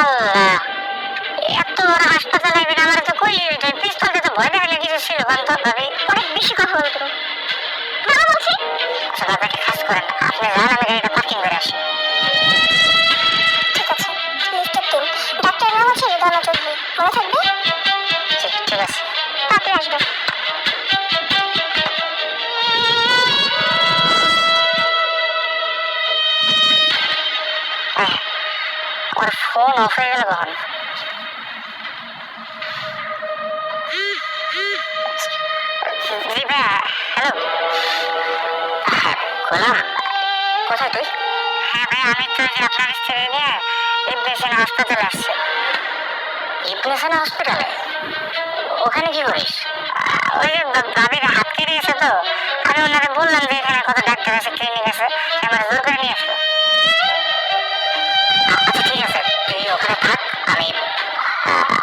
আল্লাহ, এত বড় হাসপাতালে আমার তো কইলি পিস্তল দিয়ে তো ভয় দেখালে কিছু ছিল তো ভাবি। অনেক বেশি কথা বলতো বাবা বলছি। আচ্ছা বাবা একটা কাজ করেন, আপনি যান, আমি গাড়িটা পার্কিং করে আসি। ঠিক আছে, লিস্টের টিম ডাক্তারের নাম হচ্ছে রিদানা চৌধুরী, মনে থাকবে? ঠিক আছে, তাড়াতাড়ি আসবেন। ওর ফোন অফ হয়ে গেল কখন? জি ভাইয়া, হ্যালো। হ্যাঁ গোলাম, কোথায় তুই? হ্যাঁ ভাই, আমি তো যে আপনার স্ত্রী নিয়ে ইবনেসিনা হাসপাতালে আসছি। ইবনেসিনা হসপিটালে? ওখানে কি করিস? ওই যে ভাবির হাত কেটে গেছে তো, আমি ওনাকে বললাম যে এখানে কত ডাক্তার আছে, ক্লিনিক আছে, আমার জোর করে নিয়ে আসলো। আচ্ছা ঠিক আছে, তুই ওখানে থাক, আমি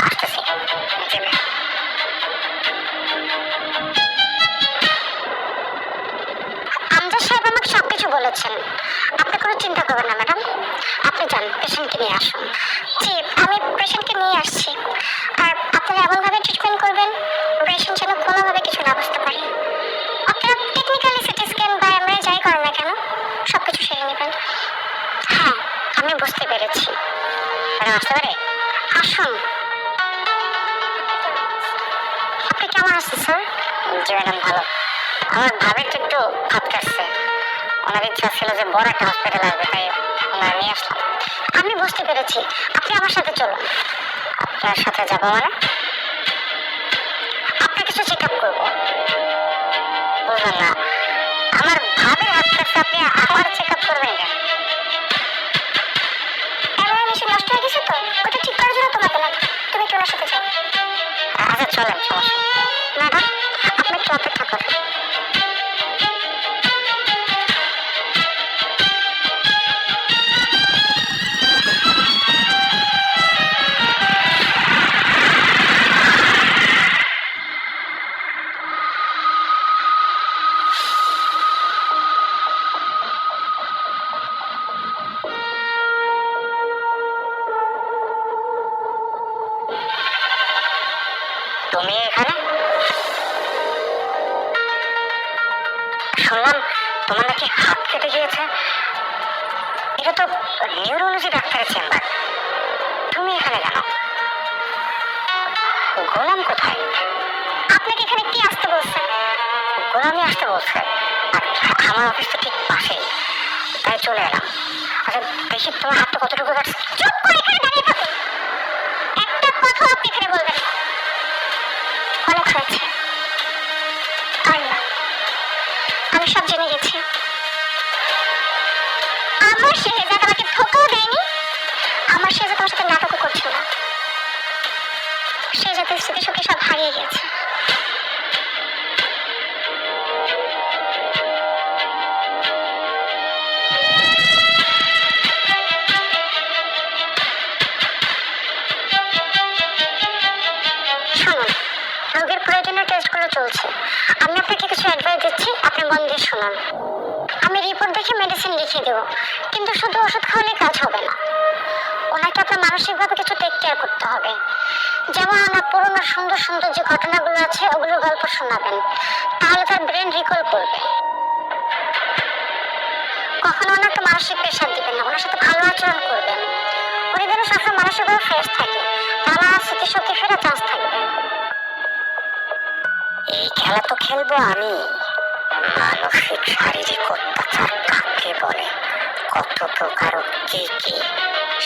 আসতেছি। জি ভাই। আমজাদ সাহেব আমাকে সবকিছু বলেছেন, আপনি কোনো চিন্তা করবেন না ম্যাডাম, আপনি যান পেশেন্টকে নিয়ে আসুন। জি, আমি পেশেন্টকে নিয়ে আসছি, আর আপনারা এমনভাবে ট্রিটমেন্ট করবেন পেশেন্ট যেন কোনোভাবে কিছু না বুঝতে পারে। আপনারা টেকনিক্যালি সিটি স্ক্যান বা এমআরআই যাই করেন না কেন সবকিছু সেরে নেবেন। হ্যাঁ, আমি বুঝতে পেরেছি। ম্যাডাম আসতে পারে? আসুন। আপনি কেমন আছেন স্যার? জি ম্যাডাম ভালো। আমার ভাবির তো একটু হাত কাটছে, ওনার ইচ্ছা ছিল যে বড় একটা হসপিটাল আসবে, তাই ওনার নিয়ে আসলাম। আমি বুঝতে পেরেছি, আপনি আমার সাথে চলুন। আপনার সাথে যাবো মানে? আপনার কিছু চেক আপ করবো। বুঝলাম না, আমার ভাবির হাত কাটছে, আপনি আমার চেক আপ করবেন কেন? এমআরআই মেশিন নষ্ট হয়ে গেছে তো, ওটা ঠিক করার জন্য তোমাকে লাগবে, তুমি কি ওনার সাথে যাও? আচ্ছা চলেন, সমস্যা ম্যাডাম, আপনি একটু অপেক্ষা করেন। তুমি এখানে? শুনলাম তোমার নাকি হাত কেটে গিয়েছে, এটা তো নিউরোলজি ডাক্তারের চেম্বার, তুমি এখানে কেন? গোলাম কোথায়? আপনাকে এখানে কি আসতে বলছে? গোলামই আসতে বলছে, আমার অফিস তো ঠিক পাশেই, তাই চলে এলাম। আচ্ছা দেখি তোমার হাতটা কতটুকু কাটছে। চুপ করে এখানে দাঁড়িয়ে থাকুন, একটা কথা আপনি এখানে বলবেন না। অনেক হয়েছে, আর না, আমি সব জেনে গেছি। আমার শেহজাদ আমাকে ধোঁকাও দেয়নি, আমার শেহজাদ তোমার সাথে নাটকও করছিল না। শেহজাদের স্মৃতিশক্তি সব হারিয়ে গেছে। শুনুন, রোগের প্রয়োজনীয় টেস্টগুলো চলছে, আমি আপনাকে কিছু অ্যাডভাইস দিচ্ছি, আপনি মন দিয়ে শুনুন। আমি রিপোর্ট দেখে মেডিসিন লিখে দেবো, কিন্তু শুধু ওষুধ খাওয়ালে কাজ হবে না, ওনাকে আপনার মানসিকভাবে কিছু টেক কেয়ার করতে হবে। যেমন ওনার পুরোনো সুন্দর সুন্দর যে ঘটনাগুলো আছে ওগুলোর গল্প শোনাবেন, তাহলে তার ব্রেন রিকল করবে। কখনো ওনাকে মানসিক প্রেশার দিবেন না, ওনার সাথে ভালো আচরণ করবেন, উনি যেন সবসময় মানসিকভাবে ফ্রেশ থাকে, তাহলে আর স্মৃতিশক্তি ফেরার চান্স থাকবে। এই খেলা তো খেলবো আমি, মানসিক শারীরিক অত্যাচার কাকে বলে, কত প্রকার কি কি,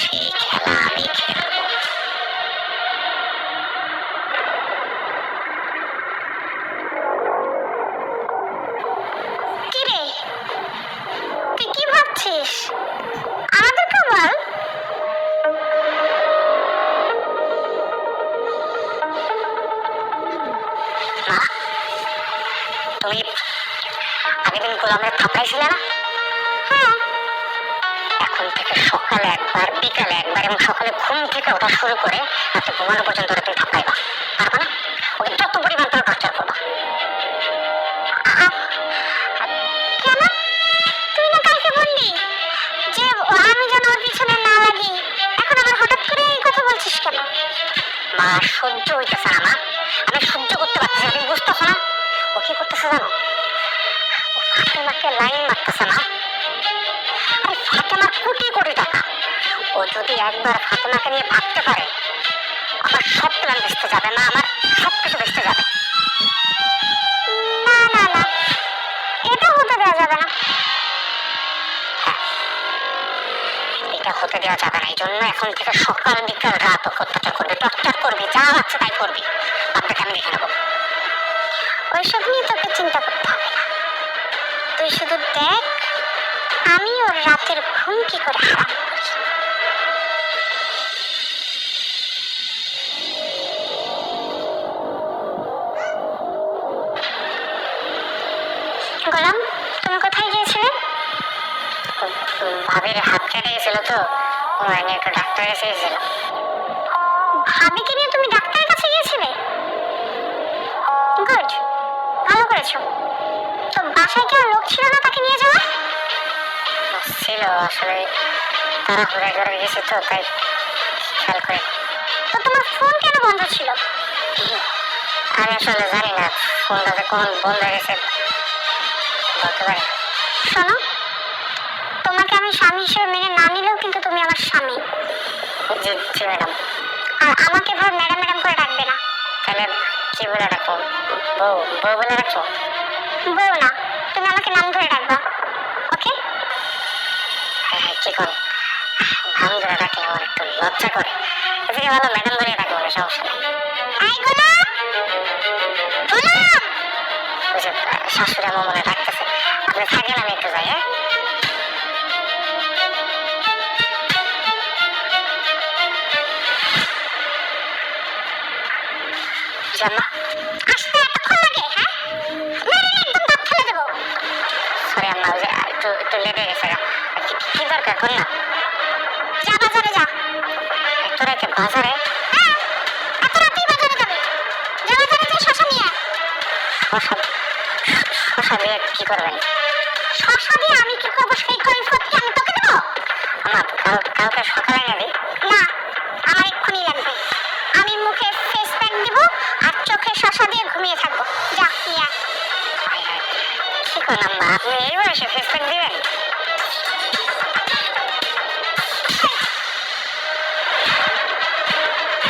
সেই খেলা আমি খেলবো। কিরে, তুই কি ভাবছিস? আমাদেরকে বল। মা, তুমি আগের দিন গোলামের থাপাইছিলে না? হ্যাঁ। এখন থেকে সকালে একবার, বিকালে একবার এবং সকালে ঘুম থেকে ওঠা শুরু করে রাতে ঘুমানো পর্যন্ত ওরা তুমি থাপাইবা, পারবা না? ওকে যত পরিমাণ তুমি টর্চার করবা। কেন? তুই না কালকে বললি যে আমি যেন ওর পিছনে না লাগি, এখন আবার হঠাৎ করে এই কথা কেন? মা সহ্য হইতেছে না, মা আমি সহ্য করতে পারছি না, তুমি বুঝতেছো না? ও কি করতেছে জানো? ফাতেমাকে লাইন মারতেছে না। আরে ফাতেমার কোটি কোটি টাকা, ও যদি একবার ফাতেমাকে নিয়ে ভাবতে পারে আমার সব প্ল্যান ভেস্তে যাবে, মা আমার সবকিছু ভেস্তে যাবে। না না না, এটা হতে দেওয়া যাবে না। হ্যাঁ, এটা হতে দেওয়া যাবে না, এই জন্য এখন থেকে সকাল বিকাল রাত অত্যাচার করবি, টর্চার করবি, যা আছে তাই করবি, আপনাকে আমি দেখে নেবো। ওইসব নিয়ে তোকে চিন্তা করতে হবে না, তুই শুধু দেখ আমি ওর রাতের ঘুম কি করে হারাম করি। গোলাম, তুমি কোথায় গিয়েছিলে? ভাবির হাত কেটে গেছিল তো, একটু ডাক্তারের কাছে গেছিলাম। ভাবিকে নিয়ে তুমি ডাক্তারের কাছে গিয়েছিলে? গুড, ভালো করেছো। তো বাসায় কেউ লোক ছিল না তাকে নিয়ে যাওয়া? ছিল, আসলে তারা ঘুরে ঘুরে গেছে তো তাই খেয়াল করে। তো তোমার ফোন কেন বন্ধ ছিল? আমি আসলে জানি না ফোনটা কখন বন্ধ হয়ে গেছে, বলতে পারি। শোনো, তোমাকে আমি স্বামী হিসেবে মেনে না নিলেও কিন্তু তুমি আমার স্বামী। জি জি ম্যাডাম। আর আমাকে এবার ম্যাডাম ম্যাডাম করে ডাকবে না। তাহলে কি বলে ডাকবো? বউ বউ বলে ডাকবো? বউ না, তুমি আমাকে নাম ধরে ডাকবা, ওকে? হ্যাঁ, কি করো, নাম ধরে ডাকলে আমার একটু লজ্জা করে, এদিকে ভালো ম্যাডাম ধরে ডাকবো, সমস্যা নেই। এই গোলাম, গোলাম! শাশুড়ি আমার মনে ডাকতেছে, আপনি থাকেন, আমি একটু যাই। হ্যাঁ, জানা আসতে এতক্ষণ লাগে? হ্যাঁ, মেরে একদম দাঁত ফেলে দেবো। সরি আম্মা, ওই যে একটু একটু লেট হয়ে গেছে। কি দরকার, কর না। যা বাজারে যা। এত রাতে বাজারে? হ্যাঁ, এত রাতেই বাজারে যাবে। যা বাজারে যা, শশা নিয়ে আয়। শশা? শশা দিয়ে কি করবেন? শশা দিয়ে আমি কি করবো সেই কৈফিয়ত কি আমি তোকে দেবো? আম্মা, কালকে সকালে এনে দিই। না, আমার এক্ষুনি লাগবে। আমি মুখে ফেস প্যাক দিব আর চোখে শশা দিয়ে ঘুমিয়ে থাকবো। যা নিয়ে আয়। কি করেন আম্মা, আপনি এই বয়সে ফেস প্যাক দিবেন?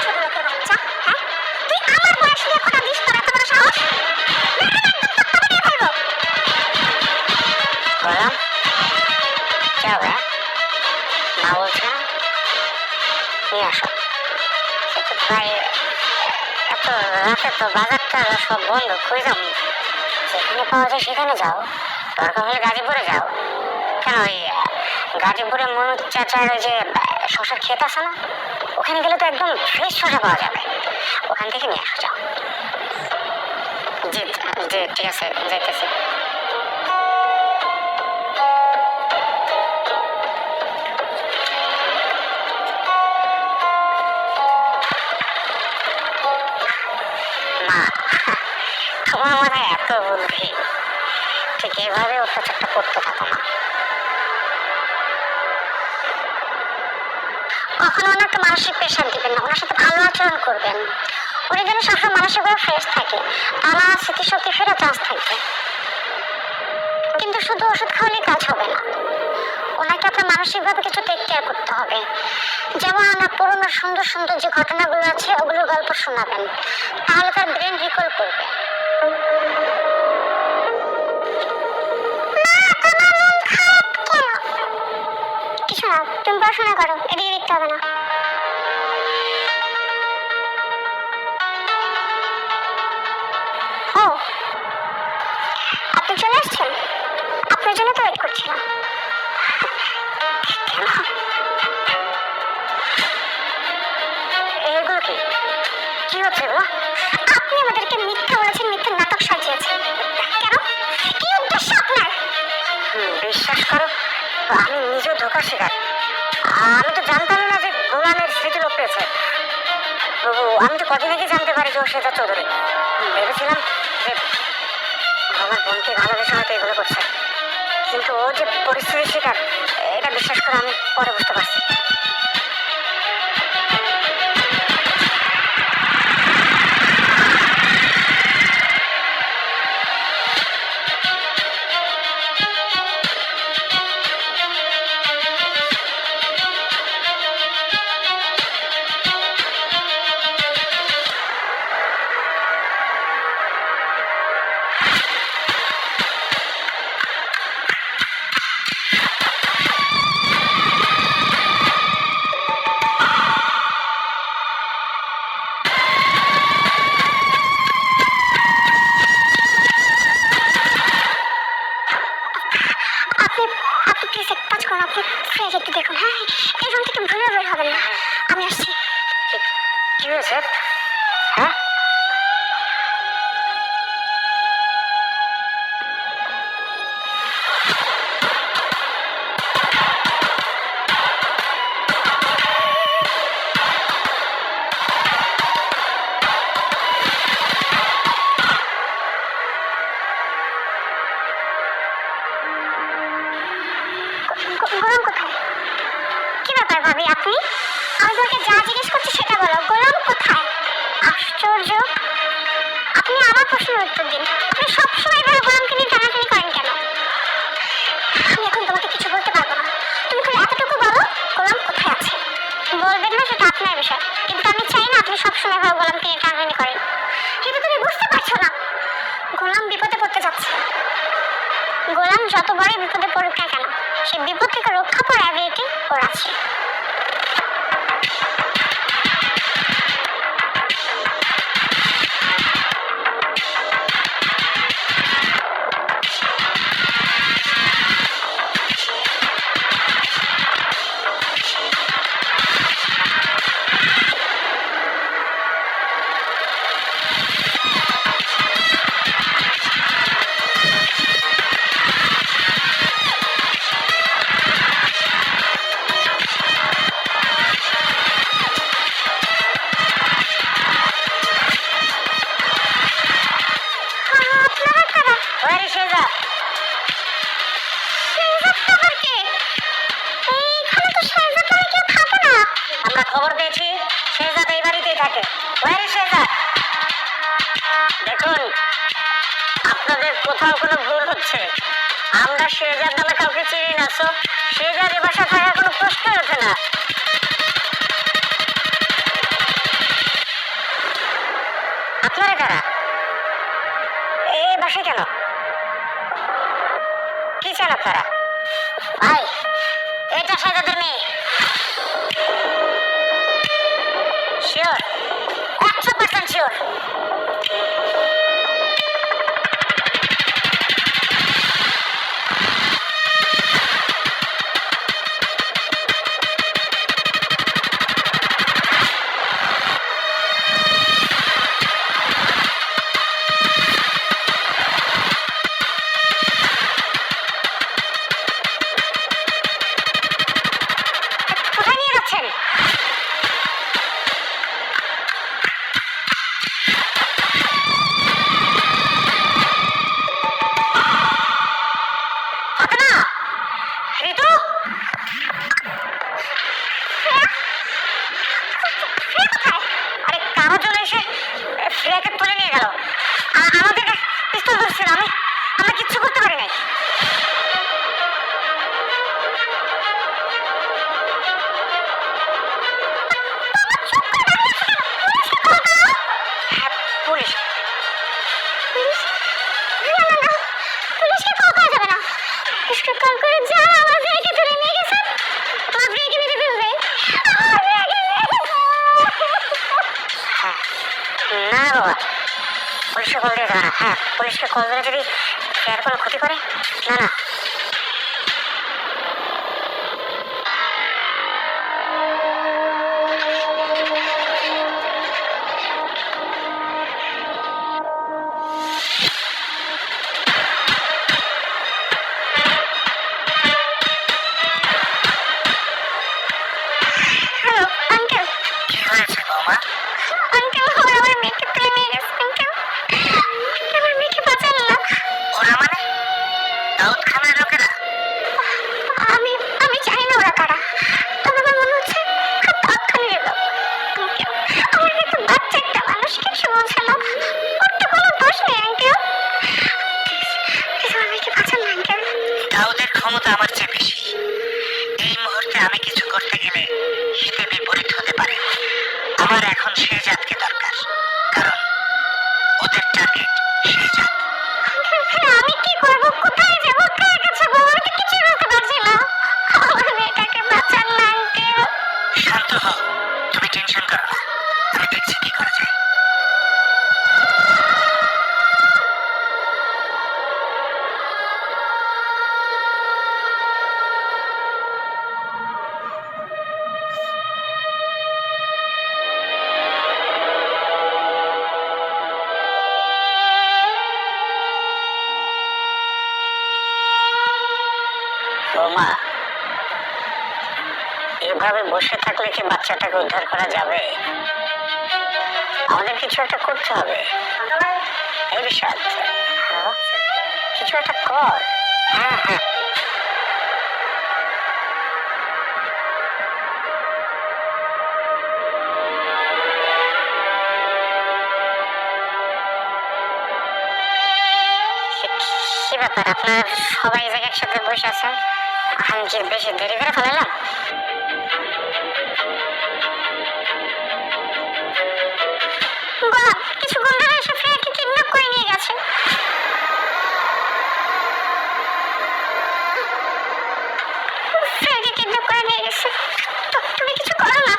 ছোট লোকের বাচ্চা, হ্যাঁ? তুই আমার বয়সে এখন আদিস, তোর এত বড় সাহস? একদম তক্তা বানিয়ে ফেলবো। বললাম কি হবে? মা বলছে নিয়ে আসো। ভাই এত রাতে তো বাজারটা সব বন্ধ, কই যাও? যেখানে পাওয়া যায় সেখানে যাও, দরকার হলে গাজীপুরে যাও। কেন, ওই গাজীপুরে মনোজ চাচার ওই যে শশার ক্ষেত আছে না, ওখানে গেলে তো একদম ফ্রেশ শশা পাওয়া যাবে, ওখান থেকে নিয়ে আসো, যাও। জি জি, ঠিক আছে, যাইতেছি। মা, তোমার মাথায় এত বুদ্ধি, ঠিক এইভাবে অত্যাচারটা করতে থাকো না। কখনো ওনাকে মানসিক প্রেশার দিবেন না, ওনার সাথে ভালো আচরণ করবেন, উনি যেন সবসময় মানসিকভাবে ফ্রেশ থাকে, তাহলে স্মৃতিশক্তি ফেরার চান্স থাকবে। কিন্তু শুধু ওষুধ খাওয়ালে কাজ হবে না, ওনাকে আপনার মানসিকভাবে কিছু টেক কেয়ার করতে হবে। যেমন আমরা পুরোনো সুন্দর সুন্দর যে ঘটনাগুলো আছে ওগুলোর গল্প শোনাবেন, তাহলে তার ব্রেন রিকল করবে। কিছু না, তুমি পড়াশোনা করো, এদিকে দেখতে হবে না। ও, আপনি চলে আসছেন? আপনার জন্য তো ওয়েট করছিলাম। এগুলো কি কি হচ্ছে এগুলো? আপনি আমাদেরকে মিথ্যা বলেছেন, মিথ্যা নাটক সাজিয়েছেন। কেন, কি উদ্দেশ্য আপনার? বিশ্বাস করো, আমি নিজেও ধোকার শিকার। আমি তো জানতামই না যে গোলামের স্মৃতি লোপ পেয়েছে। আমি তো কদিন আগে জানতে পারি যে ও সেটা চৌধুরী। ভেবেছিলাম যে আমার বোনকে ভালোবেসে হয়তো এগুলো করছে, কিন্তু ও যে পরিস্থিতির শিকার এটা বিশ্বাস করে আমি পরে বুঝতে পারছি। কি হয়েছে? হ্যাঁ, গোলাম কোথায়? কি ব্যাপার ভাবি আপনি? আমি তোমাকে যা জিজ্ঞেস করছি সেটা বলো, গোলাম কোথায়? আশ্চর্য, আপনি আমার প্রশ্নের উত্তর দিন। আপনি সবসময় এভাবে গোলামকে নিয়ে টানাটানি করেন কেন? আমি এখন তোমাকে কিছু বলতে পারবো না, তুমি খালি এতটুকু বলো, গোলাম কোথায় আছে। বলবেন না সেটা আপনার বিষয়, কিন্তু আমি চাই না আপনি সবসময় এভাবে গোলামকে নিয়ে টানাটানি করেন। কিন্তু তুমি বুঝতে পারছো না, গোলাম বিপদে পড়তে যাচ্ছে। গোলাম যত বড়ই বিপদে পড়ুক না কেন, সে বিপদ থেকে রক্ষা করার অ্যাবিলিটি ওর আছে। আপনারা কারা? ওয়ারি শেহজাদ। শেহজাদ আবার কে? এইখানে তো শেহজাদ নামে কেউ থাকে না। আমরা খবর পেয়েছি শেহজাদ এই বাড়িতেই থাকে। ওয়ারি শেহজাদ। দেখুন, আপনাদের কোথাও কোনো ভুল হচ্ছে। আমরা শেহজাদ নামে কাউকে চিনি না, সো শেহজাদ এ বাসা থাকার কোনো প্রশ্নই ওঠে না। আপনারা কারা? এই বাসায় কেন? কি চান আপনারা? ভাই, এটা শেহজাদের মেয়ে। শিওর? 100% শিওর। কোথায় নিয়ে যাচ্ছেন? ফাতেমা! ঋতু! শ্রেয়া কোথায়? আরে কারো জন্য এসে ফ্রেয়াকে তুলে নিয়ে গেল। আমাদের পিস্তল ধরছিল, আমরা কিচ্ছু করতে পারি নাই। হ্যাঁ, পুলিশ। পুলিশ? না না না, পুলিশকে কল করা যাবে না। পুলিশকে কল করে যা আমার ভাইকে ধরে নিয়ে গেছে, আমার ভাইকে মেরে ফেলবে। আমার ভাইকে মেরে ফেলবে। হ্যাঁ, না বাবা, পুলিশকে কল দিয়ে যাবে না। হ্যাঁ, পুলিশকে কল দিলে যদি ফ্রেয়ার কোনো ক্ষতি করে, না না। Hello uncle. কি হয়েছে বৌমা? আঙ্কেল, ওরা আমার মেয়েকে তুলে নিয়ে গেছে আঙ্কেল। আমার মেয়েকে বাঁচান না। ওরা মানে? দাউদ খানের লোকেরা? আমি আমি জানি না ওরা কারা, তবে আমার মনে হচ্ছে দাউদ খানের লোক। আঙ্কেল, আমার মেয়ে তো বাচ্চা একটা মানুষ, কিছু বোঝে না। ওর তো কোনো দোষ নেই আঙ্কেল। প্লিজ আমার মেয়েকে বাঁচান না আঙ্কেল। দাউদের ক্ষমতা আমার চেয়ে বেশি। এই মুহূর্তে আমি কিছু করতে গেলে হিতে বিপরীত হতে পারে। আমার এখন শেহজাদকে দরকার, কারণ ওদের টার্গেট শেহজাদ। আঙ্কেল, আমি কি করবো, কোথায় যাবো, কার কাছে বলবো, আমি তো কিছুই বুঝতে পারছি না। আমার মেয়েটাকে বাঁচান না আঙ্কেল। শান্ত হও, তুমি টেনশন করো না, আমি দেখছি কি করা যায়। এভাবে বসে থাকলে কি বাচ্চাটাকে উদ্ধার করা যাবে? আমাদের কিছু একটা করতে হবে। এই রিশাদ, কিছু একটা কর। হ্যাঁ হ্যাঁ, কি ব্যাপার আপনার সবাই এই জায়গায় একসাথে বসে আছেন? আমি কি বেশি দেরি করে ফেলালাম? গোলাম, কিছু গুন্ডারা এসে ফ্রেয়াকে কিডন্যাপ করে নিয়ে গেছে। ফ্রেয়াকে কিডন্যাপ করে নিয়ে গেছে। তুমি কিছু করো না।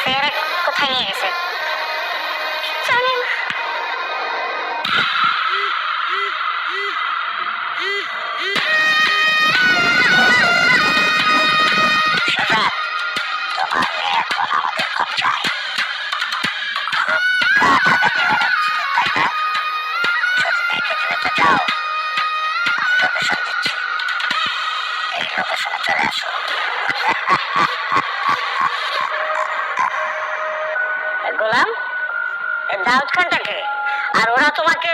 ফেয়ারে কোথায় নিয়ে গেছে? জানি না। শাহজাদ, তোমার মেয়ে এখন আমাদের কবজায়। তাই না? যদি মেয়েকে দ্রুত যাও, আমি লোকেশন দিচ্ছি। এই লোকেশনে চলে আসো। গোলাম, দাউদ খানটাকে আর ওরা তোমাকে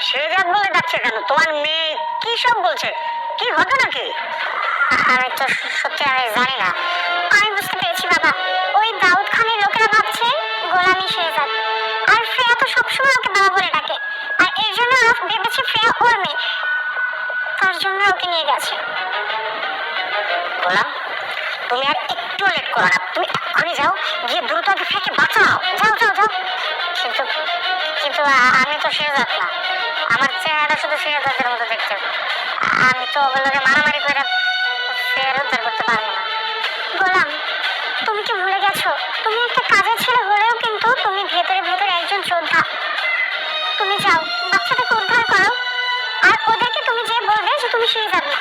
শেহজাদ বলে ডাকছে কেন? তোমার মেয়ে কি সব বলছে? কি ঘটনা কি? আমি তো সত্যি আমি জানি না। আমি বুঝতে পেরেছি বাবা, ওই দাউদ খানের লোকেরা ভাবছে গোলামি শেহজাদ, আর ফ্রেয়া তো সবসময় ওকে বাবা বলে ডাকে, আর এর জন্য ওরা ভেবেছে ফ্রেয়া ওর মেয়ে, তার জন্য ওকে নিয়ে গেছে। গোলাম, তুমি আর একটু লেট করো না, তুমি এক্ষুনি যাও, গিয়ে দ্রুত আগে ফ্রেয়াকে বাঁচাও। যাও যাও যাও। কিন্তু কিন্তু আমি তো শেহজাদ না, আমার চেহারাটা শুধু শেহজাদের মতো দেখতে। আমি তো ওগুলোকে মারামারি করে ফের উদ্ধার করতে পারবো না। গোলাম, তুমি কি ভুলে গেছো তুমি একটা কাজের ছেলে হলেও কিন্তু তুমি ভেতরে ভেতরে একজন যোদ্ধা। তুমি যাও, বাচ্চাটাকে উদ্ধার করো, আর ওদেরকে তুমি যে বলবে যে তুমি শেহজাদ না।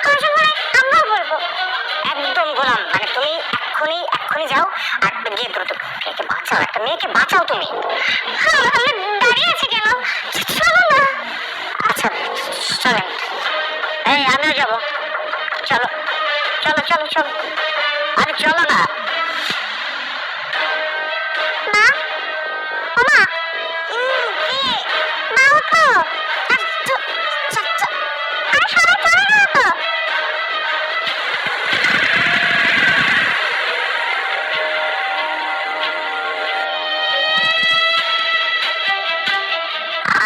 প্রয়োজন হলে আমরাও বলবো। একদম গোলাম, মানে তুমি এক্ষুনি যাও আর গিয়ে দ্রুত ফ্রেয়াকে বাঁচাও, একটা মেয়েকে বাঁচাও তুমি। হ্যাঁ, আমি দাঁড়িয়ে আছি কেন? চলো না। আচ্ছা চলেন, এই আমিও যাবো। চলো চলো চলো চলো, আরে চলো না। মা, ও মা, কি? মা ওঠো। আরে সবাই চলে না তো।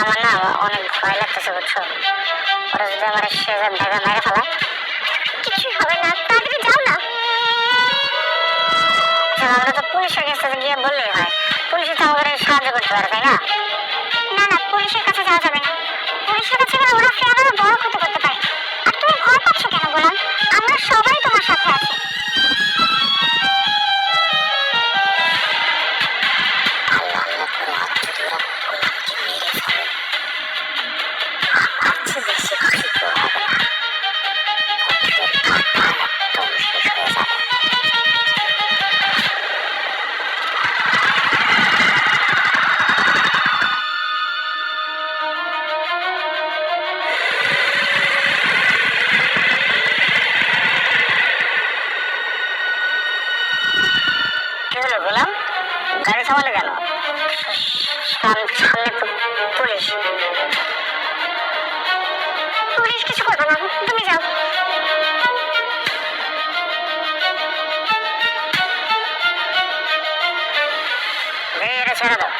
আমার না অনেক ভয় লাগতেছে বুঝছো, ওরা যদি আমার শেহজাদ ভেবে মেরে ফেলায়। কিছুই হবে না, তাড়াতাড়ি যাও না। আচ্ছা, আমরা তো পুলিশের কাছে গিয়ে বললেই হয়, পুলিশই তো আমাদের সাহায্য করতে পারে, তাই না? না না, পুলিশের কাছে যাওয়া যাবে না। পুলিশের কাছে গেলে ওরা ফেরানো বড় ক্ষতি করতে পারে। আর তুমি ভয় পাচ্ছ কেন গোলাম? আমরা সবাই তোমার সাথে আছি। আল্লাহ আল্লাহ করো, আর যদি ওরা গোলামকে মেরে ফেলে, আমার চেয়ে বেশি খুশি কেউ হবে না। বন্ধুদের কান্না একদম শেষ হয়ে যাবে। কি হলো গোলাম, গাড়ি থামালে কেন? সামনে তো পুলিশ। পুলিশ কিছু করবে না, তুমি যাও। এটা ছেড়ে দাও।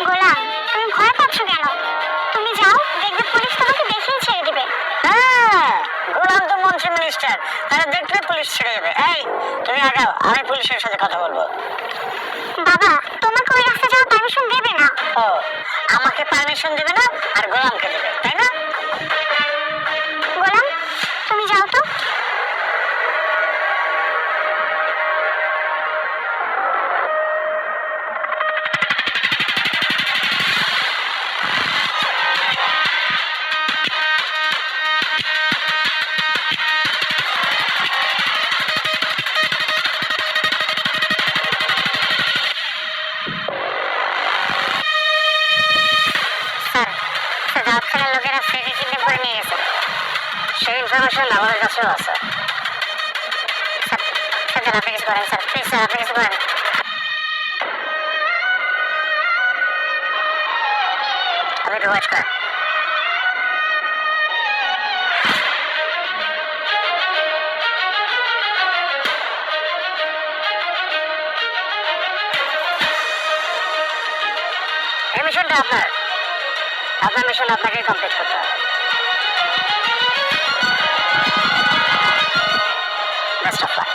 গোলাম, তুমি ভয় পাচ্ছ কেন? তুমি যাও, দেখবে পুলিশ তোমাকে দেখেই ছেড়ে দিবে। হ্যাঁ, গোলাম তো মন্ত্রী মিনিস্টার, তারা দেখলে পুলিশ ছেড়ে যাবে। এই তুমি আগাও, আমি পুলিশের সাথে কথা বলবো। বাবা, তোমাকে ওই রাস্তা যাওয়ার পারমিশন দেবে না। ও, আমাকে পারমিশন দেবে না আর গোলামকে দেবে, তাই না? গোলাম, তুমি যাও তো। স্যার, দাউদ সেই ইনফরমেশন আমাদের কাছেও আছে। স্যার আপনি কিছু করেন স্যার, প্লিজ স্যার আপনি কিছু করেন। আপনি একটু ওয়েট করেন। এই মিশনটা আপনার মিশন আপনাকে কমপ্লিট করতে হবে। Best of luck.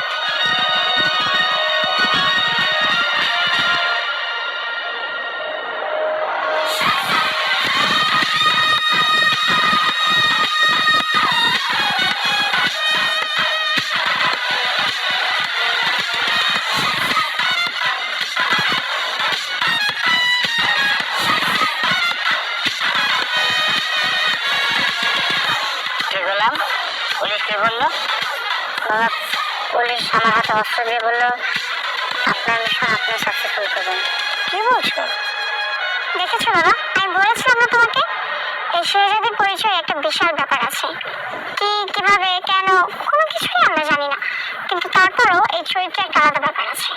কি বললাম? পুলিশ কি বললো? পুলিশ আমার হাতে অস্ত্র দিয়ে বললো আপনার মিশন আপনি সাকসেসফুল করবেন। কি বলছো? দেখেছো বাবা, আমি বলেছিলাম না তোমাকে এই শেহজাদের পরিচয় একটা বিশাল ব্যাপার আছে। কি কিভাবে কেন কোনো কিছুই আমরা জানি না, কিন্তু তারপরও এই চরিত্রে একটা আলাদা ব্যাপার আছে।